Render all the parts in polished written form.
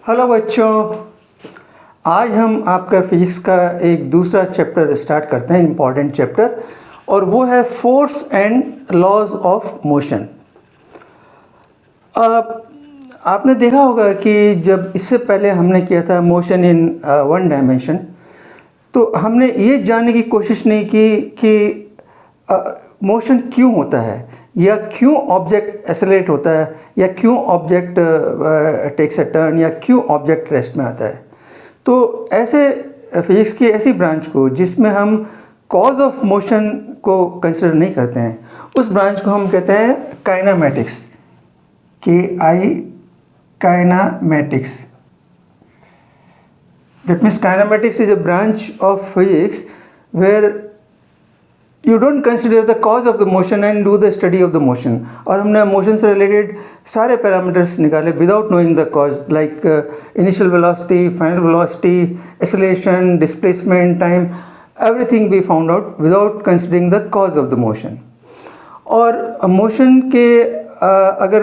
Hello बच्चों, आज हम आपका फिजिक्स का एक दूसरा चैप्टर स्टार्ट करते हैं, इम्पॉर्टेंट चैप्टर, और वो है force and laws of motion. आपने देखा होगा कि जब इससे पहले हमने किया था मोशन इन वन डायमेंशन, तो हमने ये जानने की कोशिश नहीं की कि मोशन क्यों होता है, या क्यों ऑब्जेक्ट एक्सेलरेट होता है, या क्यों ऑब्जेक्ट टेक्स अ टर्न, या क्यों ऑब्जेक्ट रेस्ट में आता है। तो ऐसे फिजिक्स की ऐसी ब्रांच को जिसमें हम कॉज ऑफ मोशन को कंसिडर नहीं करते हैं, उस ब्रांच को हम कहते हैं kinematics, kinematics. That means kinematics is a branch of physics where you don't consider the cause of the motion and do the study of the motion. और हमने motion से related सारे parameters निकाले without knowing the cause, like initial velocity, final velocity, acceleration, displacement, time, everything we found out without considering the cause of the motion. और motion के अगर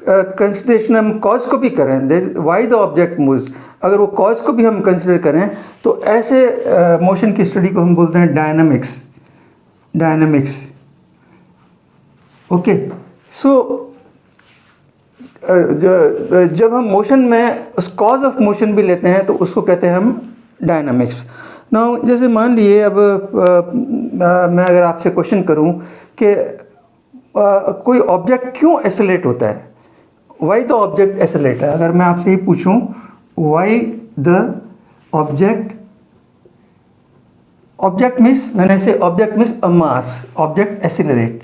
consideration हम cause को भी करें, वाई द ऑब्जेक्ट मूव्स, अगर वो कॉज को भी हम कंसिडर करें, तो ऐसे मोशन की स्टडी को हम बोलते हैं डायनामिक्स। ओके, सो जब हम मोशन में उस कॉज ऑफ मोशन भी लेते हैं तो उसको कहते हैं हम डायनामिक्स। नाउ जैसे मान लिए अब मैं अगर आपसे क्वेश्चन करूं कि कोई ऑब्जेक्ट क्यों एक्सेलरेट होता है, वाई द ऑब्जेक्ट एक्सेलरेट है। अगर मैं आपसे ये पूछूं why the object means when I say object means a mass, object accelerate.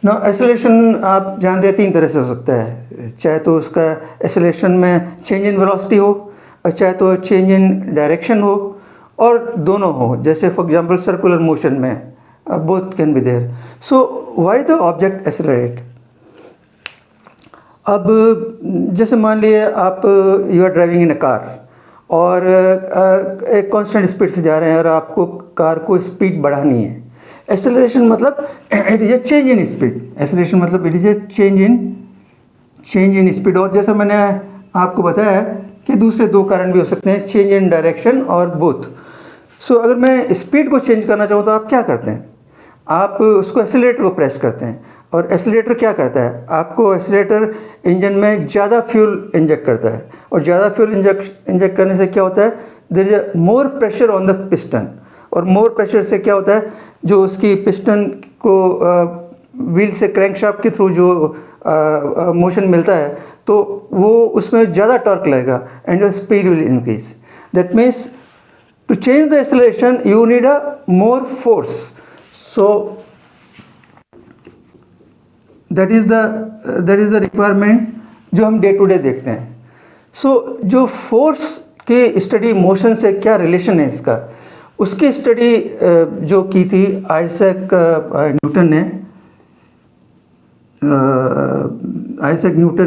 ना एक्सेलरेशन आप जानते हैं 3 तरह से हो सकता है, चाहे तो उसका एक्सेलरेशन में चेंज इन वेलोसिटी हो, और चाहे तो चेंज इन डायरेक्शन हो, और दोनों हो, जैसे फॉर एग्जांपल सर्कुलर मोशन में both can be there. So why the object accelerate? अब जैसे मान लिए आप you are driving in a car और एक कांस्टेंट स्पीड से जा रहे हैं और आपको कार को स्पीड बढ़ानी है। एक्सेलरेशन मतलब it is a change in speed, acceleration मतलब it is a change in speed. और जैसा मैंने आपको बताया कि दूसरे 2 कारण भी हो सकते हैं, चेंज इन डायरेक्शन और बोथ। सो अगर मैं स्पीड को चेंज करना चाहूँ तो आप क्या करते हैं, आप उसको एक्सीलरेटर को प्रेस करते हैं, और एक्सीलरेटर क्या करता है, आपको एक्सीलरेटर इंजन में ज़्यादा फ्यूल इंजेक्ट करता है, और ज़्यादा फ्यूल इंजेक्ट करने से क्या होता है, there is a more pressure on the piston, और मोर प्रेशर से क्या होता है, जो उसकी पिस्टन को व्हील से क्रैंकशाफ्ट के थ्रू जो मोशन मिलता है, तो वो उसमें ज़्यादा टॉर्क लगेगा and your speed will increase. That means to change the acceleration you need a more force. So that is the requirement जो हम डे टू डे देखते हैं। So जो फोर्स के स्टडी मोशन से क्या रिलेशन है इसका, उसकी स्टडी जो की थी आइजैक न्यूटन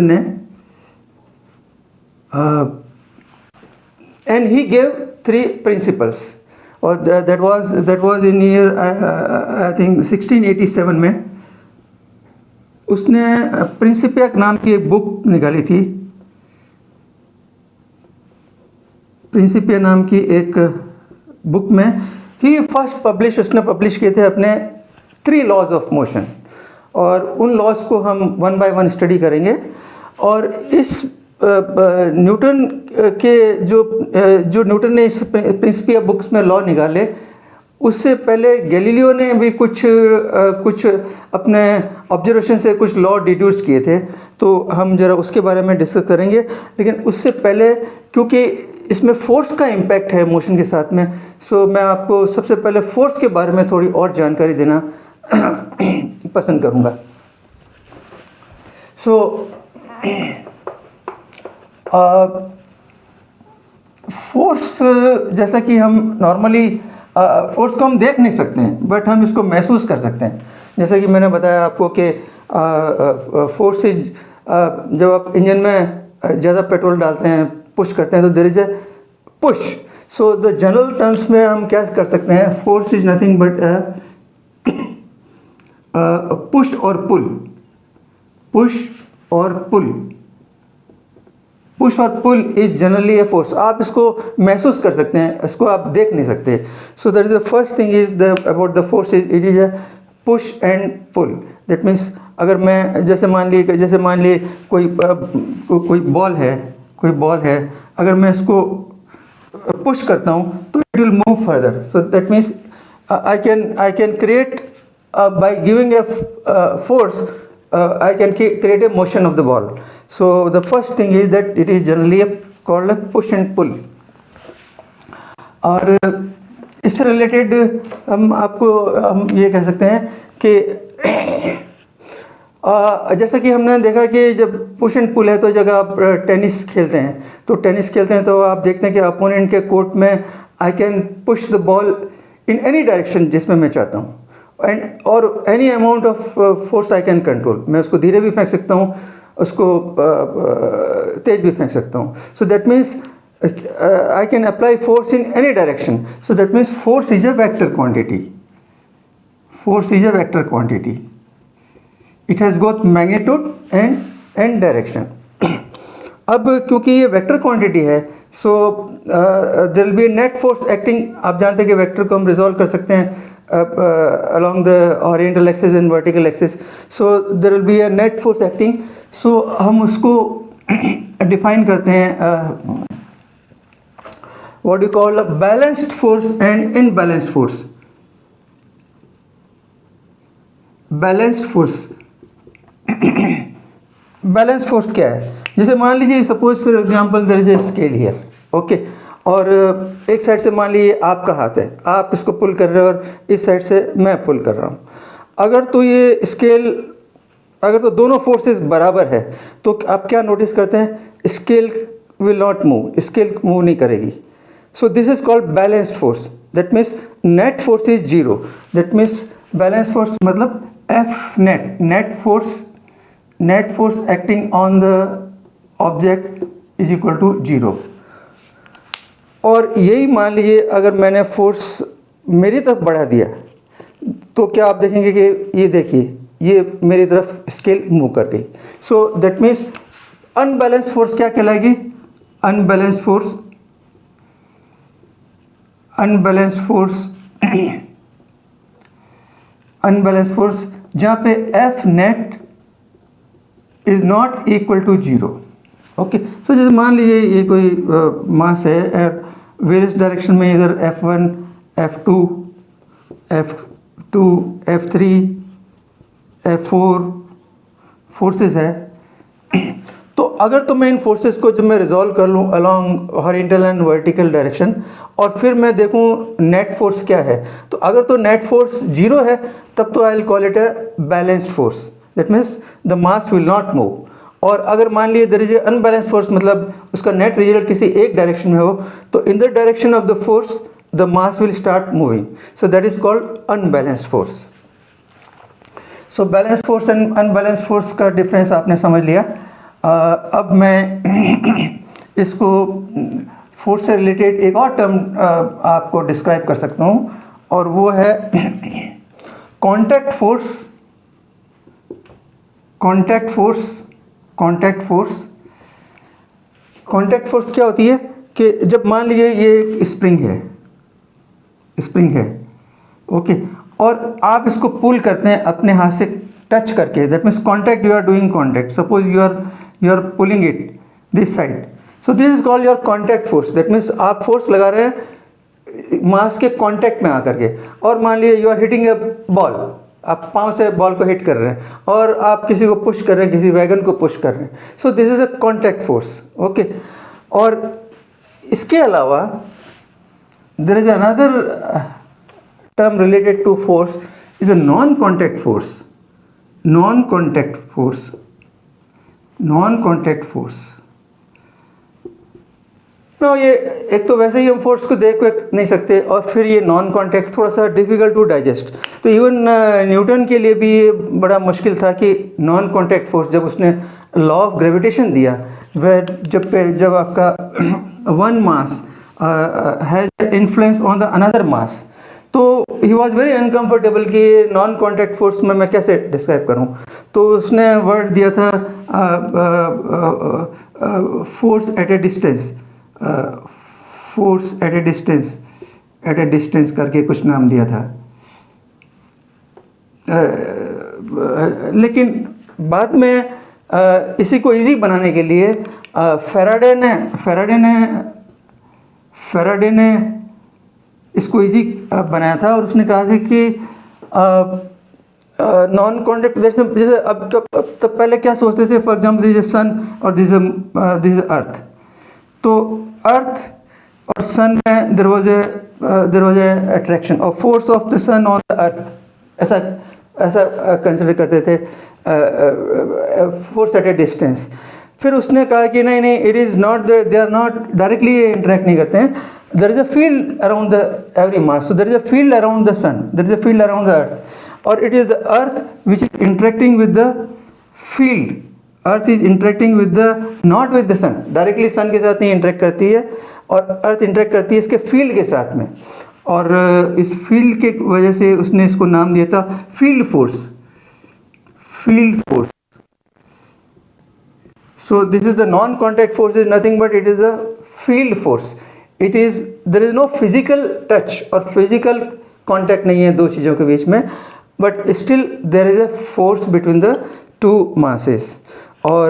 ने and he gave 3 principles, और that was in year I think 1687 में उसने प्रिंसिपिया नाम की एक बुक निकाली थी। प्रिंसिपिया नाम की एक बुक में ही उसने पब्लिश किए थे अपने 3 लॉज ऑफ मोशन, और उन लॉज को हम 1 by 1 स्टडी करेंगे। और इस न्यूटन के जो न्यूटन ने इस प्रिंसिपिया बुक्स में लॉ निकाले, उससे पहले गैलीलियो ने भी कुछ अपने ऑब्जर्वेशन से कुछ लॉ डिड्यूस किए थे, तो हम ज़रा उसके बारे में डिस्कस करेंगे। लेकिन उससे पहले, क्योंकि इसमें फोर्स का इम्पैक्ट है मोशन के साथ में, सो मैं आपको सबसे पहले फोर्स के बारे में थोड़ी और जानकारी देना पसंद करूँगा। फोर्स, जैसा कि हम नॉर्मली फोर्स को हम देख नहीं सकते हैं, बट हम इसको महसूस कर सकते हैं। जैसा कि मैंने बताया आपको कि फोर्स इज, जब आप इंजन में ज़्यादा पेट्रोल डालते हैं, पुश करते हैं, तो there is a push. So the general terms में हम क्या कर सकते हैं, force is nothing but push और पुल, पुश और पुल, पुश और pull is generally a force. आप इसको महसूस कर सकते हैं, इसको आप देख नहीं सकते। So that is the first thing is the about the force is it is a push and pull. That means अगर मैं जैसे मान लिए कोई बॉल है, अगर मैं इसको पुश करता हूँ तो it will move further. So that means I can create by giving a force, I can create a motion of the ball. So the first thing is that it is generally called a push and pull. और इससे related हम ये कह सकते हैं कि जैसा कि हमने देखा कि जब पुश एंड पुल है तो जगह आप टेनिस खेलते हैं तो आप देखते हैं कि अपोनेंट के कोर्ट में I can push the ball in any direction जिसमें मैं चाहता हूँ, और any amount of force I can control. मैं उसको धीरे भी फेंक सकता हूँ, उसको तेज भी फेंक सकता हूँ। So that means I can apply force in any direction. So that means force is a vector quantity. It has both magnitude and direction. अब क्योंकि ये वेक्टर क्वांटिटी है, so there will be net force acting. आप जानते हैं कि vector को हम रिजॉल्व कर सकते हैं along the horizontal axis and vertical axis, so there will be a net force acting. So हम उसको define करते हैं what you call a balanced force and imbalanced force. Balanced force क्या है? जैसे मान लीजिए suppose for example there is a scale here, okay, और एक साइड से मान लीजिए आपका हाथ है, आप इसको पुल कर रहे हो और इस साइड से मैं पुल कर रहा हूँ। अगर तो दोनों फोर्सेस बराबर है तो आप क्या नोटिस करते हैं, scale will not move, scale move नहीं करेगी। So this is called balanced force. That means net force is zero. That means balance force मतलब F net force acting on the object is equal to zero. और यही मान लीजिए अगर मैंने force मेरी तरफ बढ़ा दिया तो क्या आप देखेंगे कि ये देखिए ये मेरी तरफ स्केल मूव कर गई। So that means unbalance force क्या कहलाएगी? अनबैलेंस फोर्स जहाँ पे F net is not equal to zero. Okay, so जैसे मान लीजिए ये कोई मास है, वेरियस डायरेक्शन में इधर F1, F2, F3, F4 forces है। तो अगर तो मैं इन फोर्सेस को जब मैं रिजॉल्व कर लूँ along horizontal and vertical direction और फिर मैं देखूँ नेट फोर्स क्या है, तो अगर तो नेट फोर्स जीरो है तब तो I will call it a balanced force. That means the mass will not move. और अगर मान लिए there is a unbalance force मतलब उसका नेट रिजल्ट किसी एक डायरेक्शन में हो, तो in the direction of the force the mass will start moving. So that is called unbalanced force. So balance force and unbalance force का difference आपने समझ लिया। अब मैं इसको फोर्स से रिलेटेड एक और टर्म आपको डिस्क्राइब कर सकता हूँ और वो है कॉन्टैक्ट फोर्स क्या होती है कि जब मान लीजिए ये स्प्रिंग है, ओके, और आप इसको पुल करते हैं अपने हाथ से टच करके। That means contact, you are doing contact. Suppose you are pulling it this side, so this is called your contact force. That means आप फोर्स लगा रहे हैं मास के कॉन्टैक्ट में आकर के। और मान लीजिए you are hitting a ball, आप पाँव से बॉल को हिट कर रहे हैं और आप किसी को पुश कर रहे हैं, किसी वैगन को पुश कर रहे हैं। So this is a contact force, okay. और इसके अलावा there is another term related to force is a non contact force. No, ये एक तो वैसे ही हम फोर्स को देख नहीं सकते और फिर ये नॉन कॉन्टैक्ट थोड़ा सा डिफ़िकल्ट टू डाइजेस्ट। तो इवन न्यूटन के लिए भी ये बड़ा मुश्किल था कि नॉन कॉन्टैक्ट फोर्स, जब उसने लॉ ऑफ ग्रेविटेशन दिया, वह जब आपका one mass has influence on the another mass, तो ही वॉज वेरी अनकम्फर्टेबल कि नॉन कॉन्टैक्ट फोर्स में मैं कैसे डिस्क्राइब करूं। तो उसने वर्ड दिया था force at A distance, force at A distance करके कुछ नाम दिया था। लेकिन बाद में इसी को इजी बनाने के लिए फैराडे ने इसको इजी बनाया था, और उसने कहा था कि नॉन कॉन्टैक्ट, जैसे अब तब पहले क्या सोचते थे, for example this is sun और दिस इज अर्थ। तो अर्थ और सन में देयर वाज ए अट्रैक्शन और force of the sun on the earth, ऐसा कंसिडर करते थे फोर्स एट ए डिस्टेंस। फिर उसने कहा कि नहीं, it is not, they are not directly interact नहीं करते हैं, there is a field around the every mass, so there is a field around the sun, there is a field around the earth, और it is the earth which is interacting with the field. Earth is interacting with the, not with the sun, directly sun के साथ नहीं interact करती है, और अर्थ interact करती है इसके फील्ड के साथ में, और इस फील्ड के वजह से उसने इसको नाम दिया था field force. So this is the non-contact force is nothing but it is a field force. It is, there is no physical touch और physical contact नहीं है दो चीज़ों के बीच में, but still there is a force between the two masses। और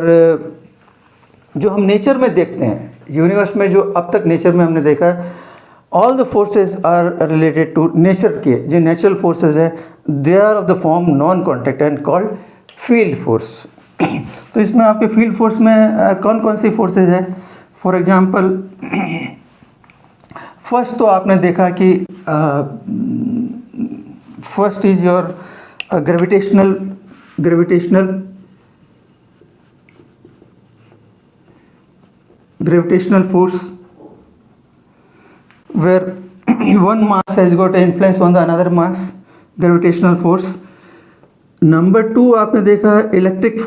जो हम नेचर में देखते हैं, यूनिवर्स में जो अब तक नेचर में हमने देखा है, all the forces are related to nature के जो नेचुरल फोर्सेज हैं, they are of the form non-contact and called field force. तो इसमें आपके फील्ड फोर्स में कौन कौन सी फोर्सेज है? फॉर एग्जांपल फर्स्ट तो आपने देखा कि first is your gravitational force where one mass has got an influence on the another mass, gravitational force। Number 2 आपने देखा है इलेक्ट्रिक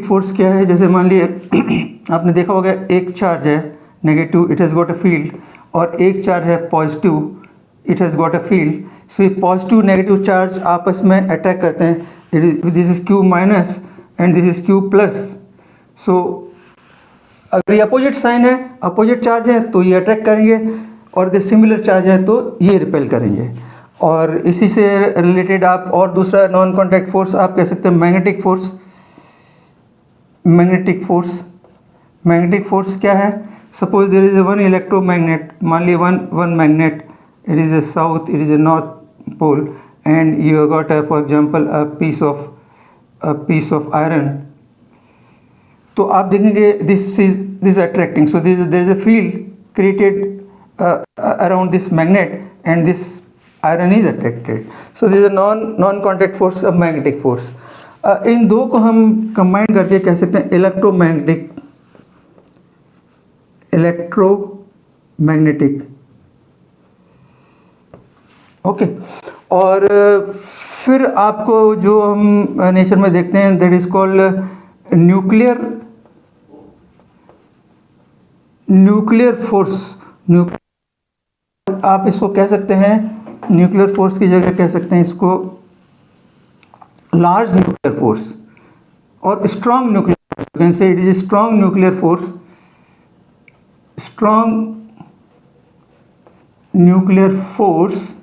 फोर्स क्या है? जैसे मान लिए आपने देखा होगा एक चार्ज है negative, it has got a field, और एक चार्ज है positive, it has got a field. So ये पॉजिटिव नेगेटिव चार्ज आपस में अटैक करते हैं, this is Q minus and this is Q plus. So अगर ये अपोजिट साइन है, अपोजिट चार्ज है, तो ये अट्रैक्ट करेंगे, और यदि सिमिलर चार्ज है तो ये रिपेल करेंगे। और इसी से रिलेटेड आप और दूसरा नॉन कॉन्टैक्ट फोर्स आप कह सकते हैं मैग्नेटिक फोर्स क्या है? Suppose there is one electromagnet, मान ली one magnet, it is a south, it is a north pole, and you got for example a piece of iron. तो आप देखेंगे this attracting, so there is a field created around this magnet and this iron is attracted, so this is a non contact force, a magnetic force। इन दो को हम combine करके कह सकते हैं इलेक्ट्रोमैग्नेटिक। ओके, और फिर आपको जो हम नेचर में देखते हैं that is called nuclear force. आप इसको कह सकते हैं न्यूक्लियर फोर्स की जगह कह सकते हैं इसको लार्ज न्यूक्लियर फोर्स और strong nuclear force. Can say it is strong nuclear force. Strong nuclear force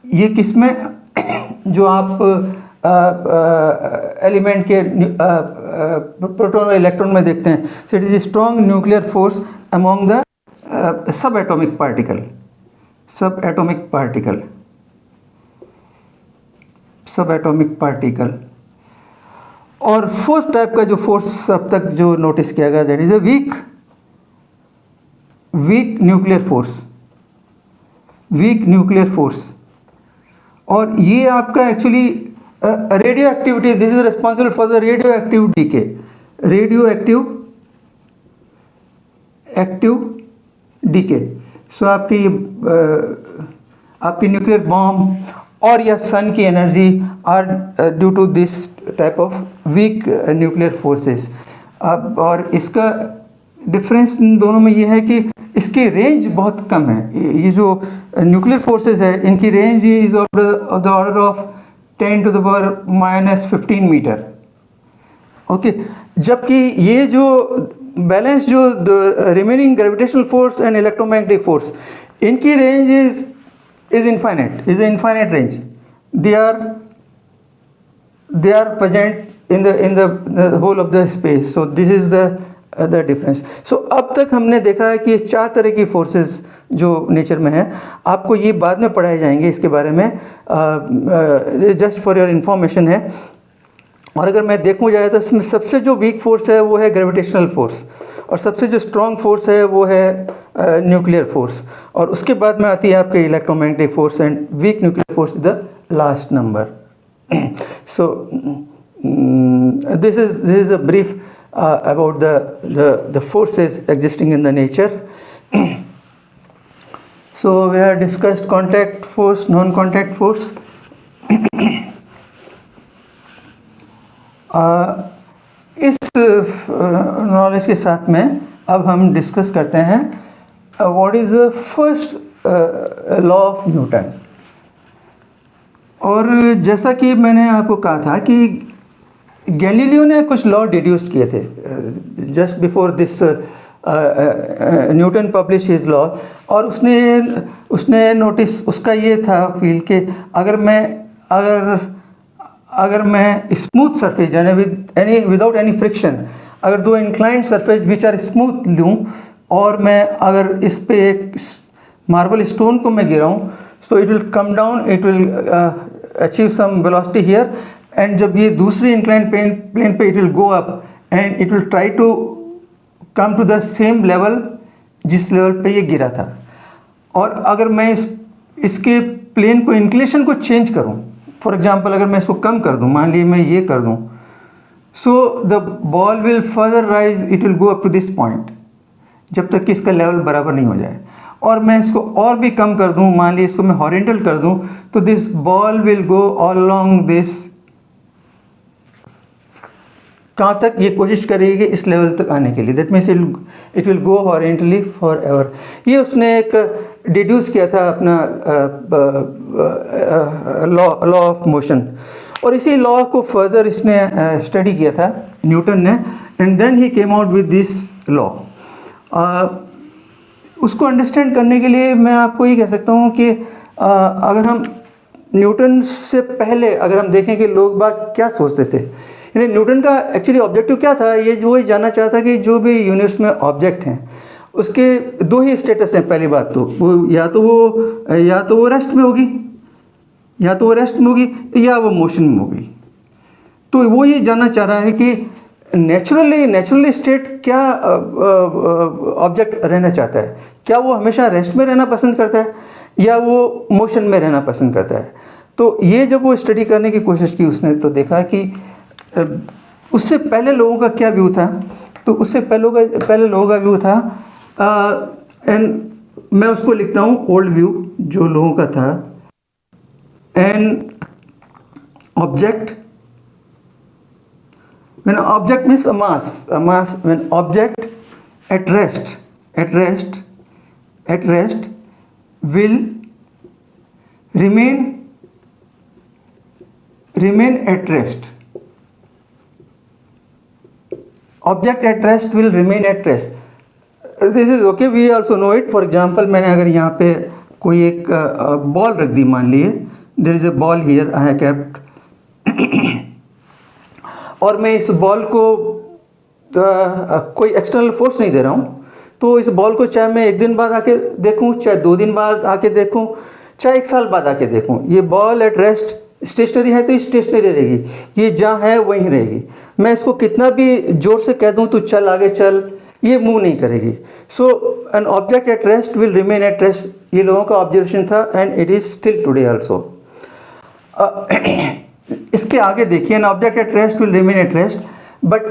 ये किसमें जो आप एलिमेंट के प्रोटॉन और इलेक्ट्रॉन में देखते हैं, so it is strong nuclear force among the subatomic particle. और फोर्थ टाइप का जो फोर्स अब तक जो नोटिस किया गया that is a weak nuclear force. और ये आपका actually radioactivity, this is responsible for the radioactive decay. सो आपकी न्यूक्लियर बॉम्ब और या सन की energy are due to this type of weak nuclear forces. अब और इसका डिफरेंस इन दोनों में ये है कि इसकी रेंज बहुत कम है। ये जो न्यूक्लियर फोर्सेस है इनकी range is of the order of 10 to the power -15 metre. Okay, जबकि ये जो बैलेंस जो remaining gravitational force and electromagnetic force, इनकी range is infinite range. they are present in the whole of the space. So this is the difference. So अब तक हमने देखा है कि ये 4 तरह की फोर्सेस जो नेचर में है, आपको ये बाद में पढ़ाए जाएंगे इसके बारे में, जस्ट फॉर योर इंफॉर्मेशन है। और अगर मैं देखूँ जाए तो इसमें सबसे जो वीक फोर्स है वो है ग्रेविटेशनल फोर्स, और सबसे जो स्ट्रॉन्ग फोर्स है वो है न्यूक्लियर फोर्स, और उसके बाद में आती है आपके electromagnetic force, and week nuclear force the last number. So this is a brief about the forces existing in the nature. So we have discussed contact force, non-contact force. इस knowledge के साथ में अब हम डिस्कस करते हैं what is the first law of Newton. और जैसा कि मैंने आपको कहा था कि गैलीलियो ने कुछ लॉ डिड्यूस किए थे just before this Newton publish his law, और उसने नोटिस उसका ये था फील कि अगर मैं स्मूथ सरफेस यानी विदाउट एनी फ्रिक्शन, अगर 2 inclined surface which are smooth लूँ और मैं अगर इस पे एक मार्बल स्टोन को मैं गिराऊँ, so it will come down, it will achieve some velocity here, and जब ये दूसरी inclined plane पे it will go up and it will try to come to the same level जिस लेवल पे ये गिरा था। और अगर मैं इसके प्लेन को इंक्लिनेशन को चेंज करूँ, फॉर एग्जांपल अगर मैं इसको कम कर दूँ, मान लीजिए मैं ये कर दूँ, so the ball will further rise, it will go up to this point जब तक कि इसका लेवल बराबर नहीं हो जाए। और मैं इसको और भी कम कर दूं, मान लीजिए इसको मैं हॉरिजॉन्टल कर दूं, तो this ball will go all along this, कहाँ तक ये कोशिश करेगी इस लेवल तक आने के लिए, that means it will go horizontally for ever. ये उसने एक डिड्यूस किया था अपना लॉ ऑफ मोशन, और इसी लॉ को फर्दर इसने स्टडी किया था न्यूटन ने, and then he came out with this law. उसको अंडरस्टैंड करने के लिए मैं आपको ये कह सकता हूँ कि अगर हम न्यूटन से पहले अगर हम देखें कि लोग बाग क्या सोचते थे, यानी न्यूटन का एक्चुअली ऑब्जेक्टिव क्या था, ये जो जानना चाहता कि जो भी यूनिवर्स में ऑब्जेक्ट हैं उसके 2 ही स्टेटस हैं। पहली बात तो वो या तो वो रेस्ट में होगी, या वो मोशन में होगी। तो वो ये जानना चाह रहा है कि नेचुरली स्टेट क्या ऑब्जेक्ट रहना चाहता है, क्या वो हमेशा रेस्ट में रहना पसंद करता है या वो मोशन में रहना पसंद करता है। तो ये जब वो स्टडी करने की कोशिश की उसने, तो देखा कि उससे पहले लोगों का क्या व्यू था, तो उससे पहले लोगों का व्यू था, एंड मैं उसको लिखता हूँ ओल्ड व्यू जो लोगों का था, an object, when object means a mass, when object at rest will remain at rest. Object at rest will remain at rest. This is okay, we also know it. For example, मैंने अगर यहाँ पे कोई एक ball रख दी, मान लिए there is a ball here I have kept, और मैं इस बॉल को कोई एक्सटर्नल फोर्स नहीं दे रहा हूँ, तो इस बॉल को चाहे मैं 1 दिन बाद आके देखूँ, चाहे 2 दिन बाद आके देखूँ, चाहे 1 साल बाद आके देखूँ, ये बॉल एट रेस्ट स्टेशनरी है तो ये स्टेशनरी रहेगी, ये जहाँ है वहीं रहेगी। मैं इसको कितना भी जोर से कह दूँ तो चल आगे चल, ये मूव नहीं करेगी। So an object at rest will remain at rest, ये लोगों का ऑब्जर्वेशन था, and it is still today also. इसके आगे देखिए, an object at rest will remain at rest, but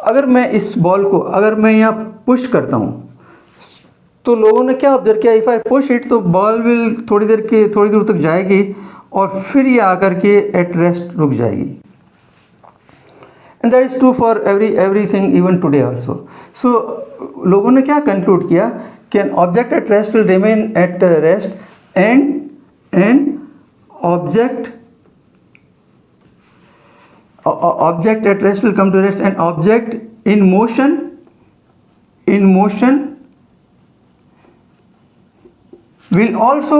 अगर मैं इस बॉल को अगर मैं यहाँ पुश करता हूँ, तो लोगों ने क्या ऑब्जर्व किया, इफ़ आई पुश इट तो बॉल विल थोड़ी दूर तक जाएगी और फिर ये आकर के एट रेस्ट रुक जाएगी। And that is true for everything even today also. So लोगों ने क्या कंक्लूड किया कि an object at rest will remain at rest and an object at rest will come to rest, and object in motion will also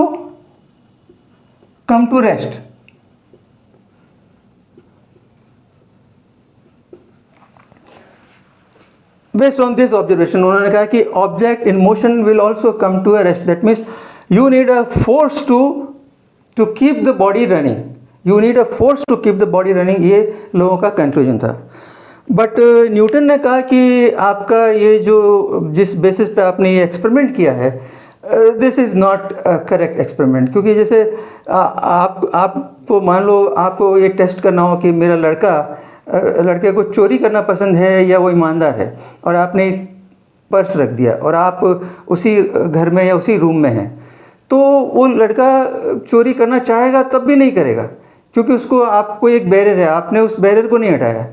come to rest. Based on this observation, उन्होंने कहा कि object in motion will also come to a rest. That means you need a force to keep the body running. You need a force to keep the body running. ये लोगों का conclusion था. But Newton ने कहा कि आपका ये जो जिस बेसिस पे आपने ये एक्सपेरिमेंट किया है, this is not correct experiment. क्योंकि जैसे आपको मान लो आपको ये टेस्ट करना हो कि मेरा लड़के को चोरी करना पसंद है या वो ईमानदार है, और आपने एक पर्स रख दिया और आप उसी घर में या उसी रूम में हैं, तो वो लड़का चोरी करना चाहेगा तब भी नहीं करेगा, क्योंकि उसको आपको एक बैरियर है, आपने उस बैरियर को नहीं हटाया.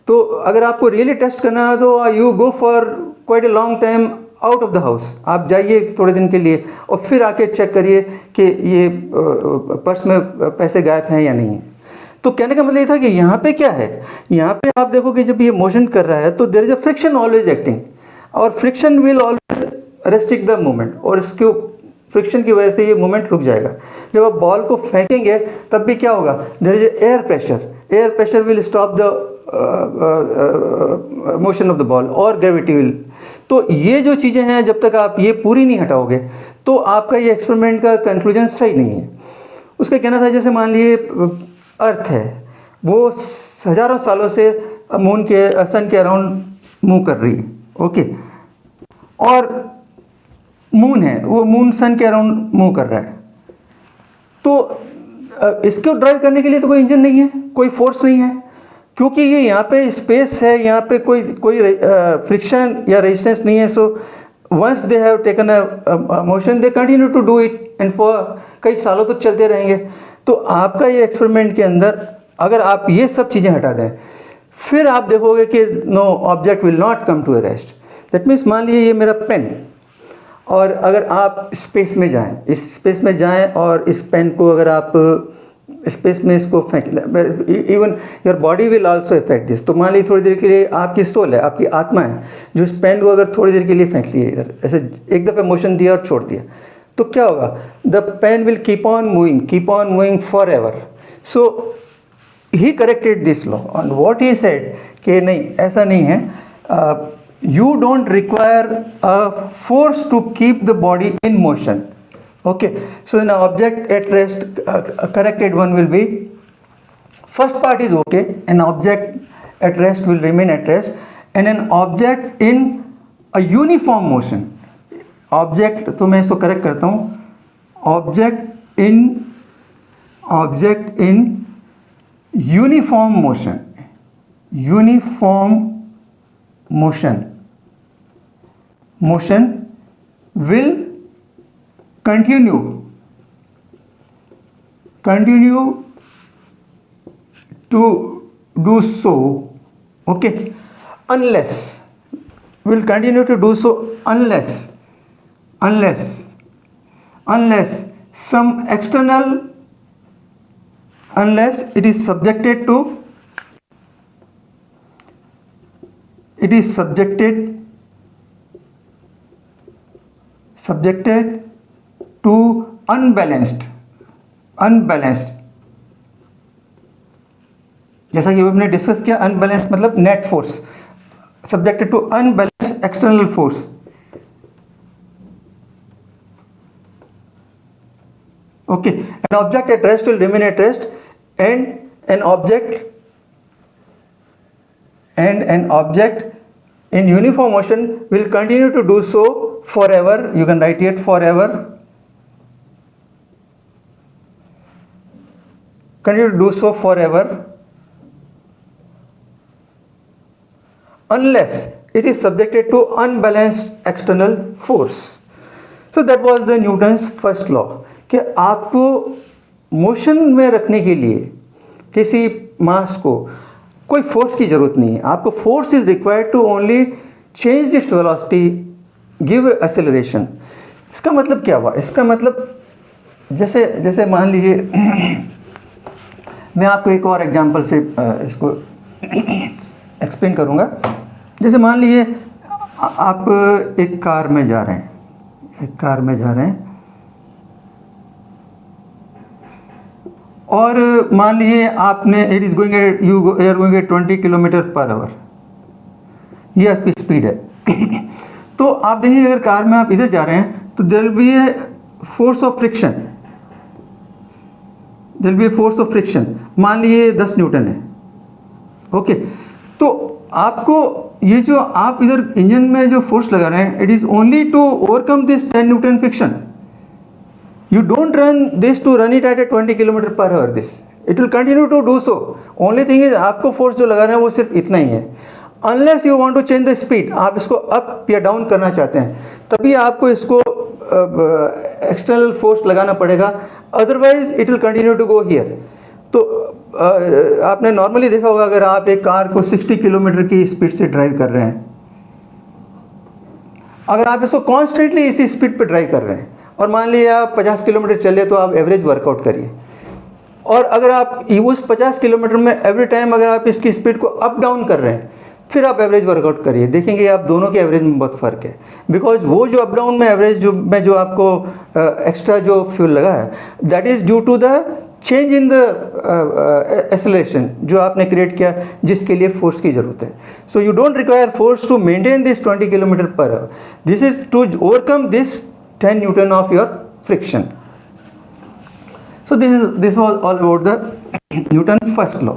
तो अगर आपको रियली टेस्ट करना है तो you go for quite a long time out of the house. आप जाइए थोड़े दिन के लिए और फिर आके चेक करिए कि ये पर्स में पैसे गायब हैं या नहीं है. तो कहने का मतलब ये था कि यहाँ पे क्या है, यहाँ पे आप देखो कि जब ये मोशन कर रहा है तो there is a friction always acting, और friction will always restrict the movement, और इसके फ्रिक्शन की वजह से ये मूवमेंट रुक जाएगा. जब आप बॉल को फेंकेंगे तब भी क्या होगा, there is air pressure will stop the motion of the ball, और ग्रेविटी विल. तो ये जो चीज़ें हैं जब तक आप ये पूरी नहीं हटाओगे तो आपका ये एक्सपेरिमेंट का कंक्लूजन सही नहीं है. उसका कहना था जैसे मान लिए अर्थ है, वो हज़ारों सालों से सन के अराउंड मूव कर रही है, ओके, और मून है, वो मून सन के अराउंड मूव कर रहा है. तो इसको ड्राइव करने के लिए तो कोई इंजन नहीं है, कोई फोर्स नहीं है, क्योंकि ये यहाँ पे स्पेस है, यहाँ पे कोई फ्रिक्शन या रेजिस्टेंस नहीं है. So once they have taken a motion they continue to do it, and for कई सालों तक चलते रहेंगे. तो आपका ये एक्सपेरिमेंट के अंदर अगर आप ये सब चीज़ें हटा दें, फिर आप देखोगे कि no object will not come to a rest. That means मान लीजिए ये मेरा पेन, और अगर आप स्पेस में जाएं, इस स्पेस में जाएं और इस पेन को अगर आप स्पेस में इसको फेंक, even your body will also effect this. तो मान लीजिए थोड़ी देर के लिए आपकी सोल है, आपकी आत्मा है, जो इस पेन को अगर थोड़ी देर के लिए फेंक लिए इधर, ऐसे एक दफ़े मोशन दिया और छोड़ दिया, तो क्या होगा, the pen will keep on moving forever. So he corrected this law, on what he said कि नहीं, ऐसा नहीं है. You don't require a force to keep the body in motion. Okay, so an object at rest, corrected one will be, first part is okay, an object at rest will remain at rest, and an object in a uniform motion, object, तो मैं इसको correct करता हूँ, object in uniform motion will continue to do so, okay, unless will continue to do so unless some external, unless it is subjected to unbalanced, जैसा कि हमने discuss किया, unbalanced मतलब net force, subjected to unbalanced external force. Okay, an object at rest will remain at rest, and an object in uniform motion will continue to do so forever. You can write it forever, continue to do so forever, unless it is subjected to unbalanced external force. So that was the Newton's first law, कि आपको motion में रखने के लिए किसी मास को कोई force की ज़रूरत नहीं है आपको। Force is required to only change its velocity, give acceleration. इसका मतलब क्या हुआ? इसका मतलब जैसे मान लीजिए मैं आपको एक और एग्जांपल से इसको एक्सप्लेन करूँगा। जैसे मान लीजिए आप एक कार में जा रहे हैं, और मान लीजिए आपने it is going you are going at 20 kilometre per hour, ये आपकी स्पीड है। तो आप देखिए अगर कार में आप इधर जा रहे हैं तो there will be a force of friction, मान लीजिए 10 न्यूटन है। ओके, तो आपको ये जो आप इधर इंजन में जो फोर्स लगा रहे हैं, it is only to overcome this 10 newton friction. You don't run this to run it at a 20 kilometre per hour, this it will continue to do so. Only thing is आपको force जो लगा रहे हैं वो सिर्फ इतना ही है। Unless you want to change the speed, आप इसको अप या डाउन करना चाहते हैं, तभी आपको इसको एक्सटर्नल फोर्स लगाना पड़ेगा, otherwise it will continue to go here. तो आपने नॉर्मली देखा होगा अगर आप एक कार को 60 किलोमीटर की स्पीड से ड्राइव कर रहे हैं, अगर आप इसको कॉन्स्टेंटली इसी स्पीड पर ड्राइव कर रहे हैं और मान लीजिए आप 50 किलोमीटर चले तो आप एवरेज वर्कआउट करिए, और अगर आप उस 50 किलोमीटर में एवरी टाइम अगर आप इसकी स्पीड को अप डाउन कर रहे हैं, फिर आप एवरेज वर्कआउट करिए, देखेंगे आप दोनों के एवरेज में बहुत फ़र्क है। बिकॉज वो जो अप डाउन में एवरेज जो आपको एक्स्ट्रा जो फ्यूल लगा है, that is due to the change in the acceleration जो आपने क्रिएट किया, जिसके लिए फोर्स की ज़रूरत है। So you don't require force to maintain this 20 kilometre per hour, this is to overcome this 10 Newton of your friction. So this was all about the Newton first law.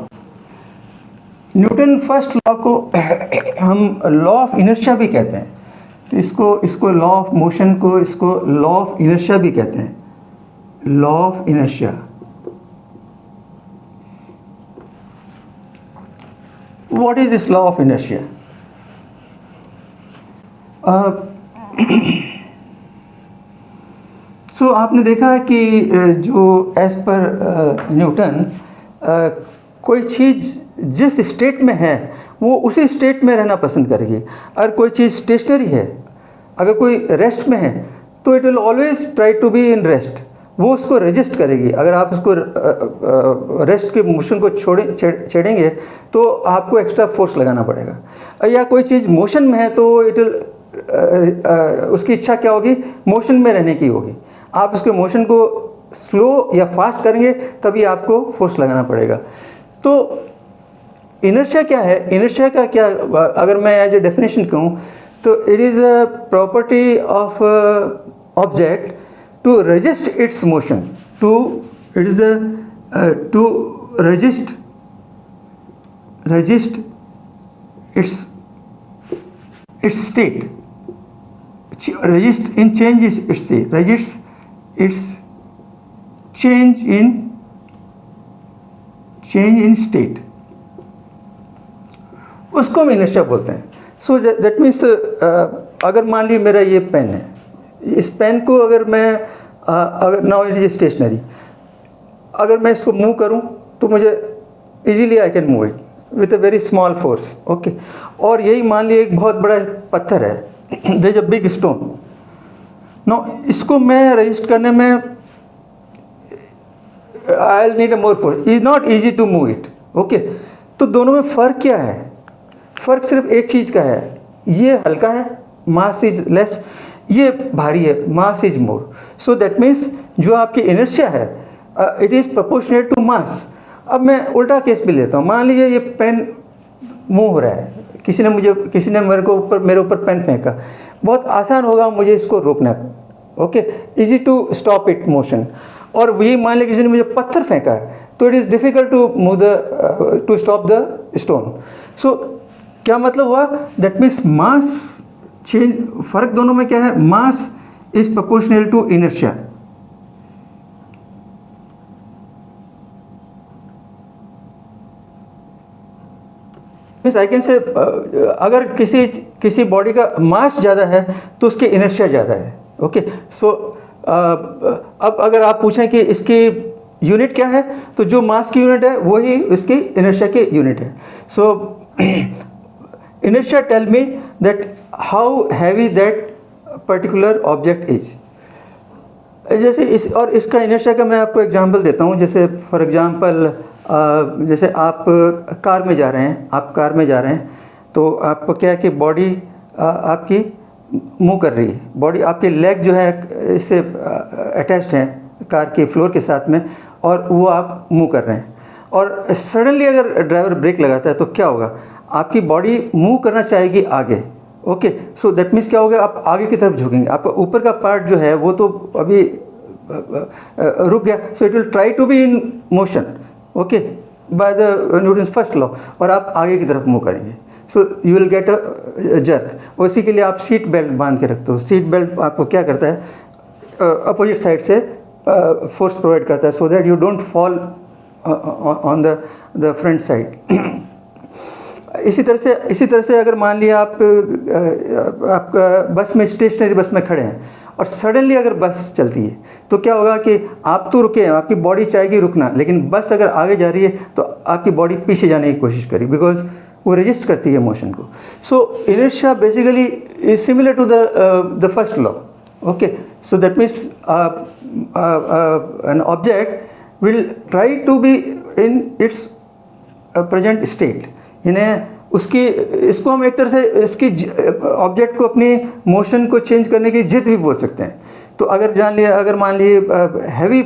Newton first law को हम law of inertia भी कहते हैं, तो इसको law of motion को इसको law of inertia भी कहते हैं, law of inertia। What is this law of inertia? सो आपने देखा है कि जो एज पर न्यूटन कोई चीज़ जिस स्टेट में है वो उसी स्टेट में रहना पसंद करेगी। अगर कोई चीज़ स्टेशनरी है, अगर कोई रेस्ट में है, तो it will always try to be in rest, वो उसको रजिस्ट करेगी। अगर आप उसको रेस्ट के मोशन को छेड़ेंगे तो आपको एक्स्ट्रा फोर्स लगाना पड़ेगा। या कोई चीज़ मोशन में है तो इट विल उसकी इच्छा क्या होगी? मोशन में रहने की होगी। आप उसके मोशन को स्लो या फास्ट करेंगे तभी आपको फोर्स लगाना पड़ेगा। तो इनर्शिया क्या है? इनर्शिया का क्या, अगर मैं एज ए डेफिनेशन कहूँ तो it is a property of object to resist its motion, to resist its state, resist in change its state, resist its change in state, उसको हम इनर्शिया बोलते हैं। सो दैट मीन्स अगर मान लीजिए मेरा ये पेन है, इस पेन को अगर मैं अगर नाउ इट इज स्टेशनरी, अगर मैं इसको मूव करूं तो मुझे easily I can move it with a very small force. Okay, और यही मान लीजिए एक बहुत बड़ा पत्थर है, there is a big stone. No, इसको मैं रजिस्ट करने में I will need a more force, is not easy to move it. Okay, तो दोनों में फ़र्क क्या है? फ़र्क सिर्फ एक चीज़ का है, ये हल्का है, मास इज लेस, ये भारी है, mass is more. So that means जो आपकी इनर्शिया है it is proportional to mass. अब मैं उल्टा केस भी लेता हूँ, मान लीजिए ये पेन मूव हो रहा है, किसी ने मेरे ऊपर पेन फेंका, बहुत आसान होगा मुझे इसको रोकना। Okay, easy to stop it motion. और वही मान लीजिए किसी ने मुझे पत्थर फेंका है तो it is difficult to move to stop the stone. So क्या मतलब हुआ? दैट मीन्स मास चेंज, फ़र्क दोनों में क्या है? Mass is proportional to inertia. Means I can say अगर किसी बॉडी का मास ज़्यादा है तो उसकी इनर्शिया ज़्यादा है। ओके, सो अब अगर आप पूछें कि इसकी यूनिट क्या है, तो जो मास की यूनिट है वही इसकी इनर्शिया की यूनिट है. सो inertia tell me that how heavy that particular object is. जैसे और इसका इनर्शिया का मैं आपको एग्जांपल देता हूँ. जैसे फॉर एग्जांपल जैसे आप कार में जा रहे हैं, तो आपको क्या है कि बॉडी आपकी मूव कर रही है, बॉडी आपके लेग जो है इससे अटैच्ड हैं कार के फ्लोर के साथ में, और वो आप मूव कर रहे हैं. और सडनली अगर ड्राइवर ब्रेक लगाता है तो क्या होगा, आपकी बॉडी मूव करना चाहेगी आगे. ओके, सो दैट मीन्स क्या होगा, आप आगे की तरफ झुकेंगे, आपका ऊपर का पार्ट जो है वो तो अभी रुक गया. So it will try to be in motion, okay, by the Newton's first law, और आप आगे की तरफ मूव करेंगे. So you will get a jerk. उसी के लिए आप सीट बेल्ट बांध के रखते हो. सीट बेल्ट आपको क्या करता है, अपोजिट साइड से फोर्स प्रोवाइड करता है, so that you don't fall on the front side. इसी तरह से अगर मान लिया आपका बस में, स्टेशनरी बस में खड़े हैं और सडनली अगर बस चलती है तो क्या होगा कि आप तो रुके हैं, आपकी बॉडी चाहेगी रुकना, लेकिन बस अगर आगे जा रही है तो आपकी बॉडी पीछे जाने की कोशिश करेगी, बिकॉज वो रेजिस्ट करती है मोशन को. So inertia basically is similar to the first law. Okay, so that means an object will try to be in its present state. इन्हें उसकी, इसको हम एक तरह से इसकी ऑब्जेक्ट को अपनी मोशन को चेंज करने की जिद भी बोल सकते हैं. तो अगर मान लिए हैवी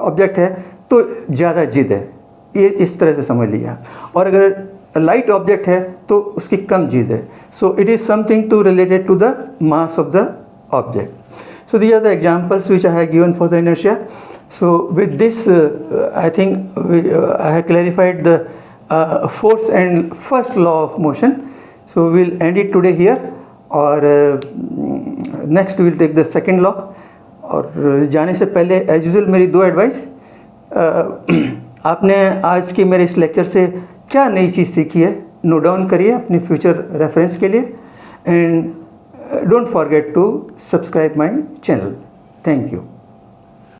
ऑब्जेक्ट है तो ज़्यादा जिद है, ये इस तरह से समझ लिया आप. और अगर लाइट ऑब्जेक्ट है तो उसकी कम जिद है. So it is something to related to the mass of the object. So these are the examples which I have given for the inertia. So with this, I think I have clarified the fourth and first law of motion. So we'll end it today here, or next we'll take the second law. और जाने से पहले as usual मेरी दो advice. आपने आज के मेरे इस लेक्चर से क्या नई चीज़ सीखी है, नोट डाउन करिए अपनी फ्यूचर रेफरेंस के लिए. And don't forget to subscribe my channel. Thank you.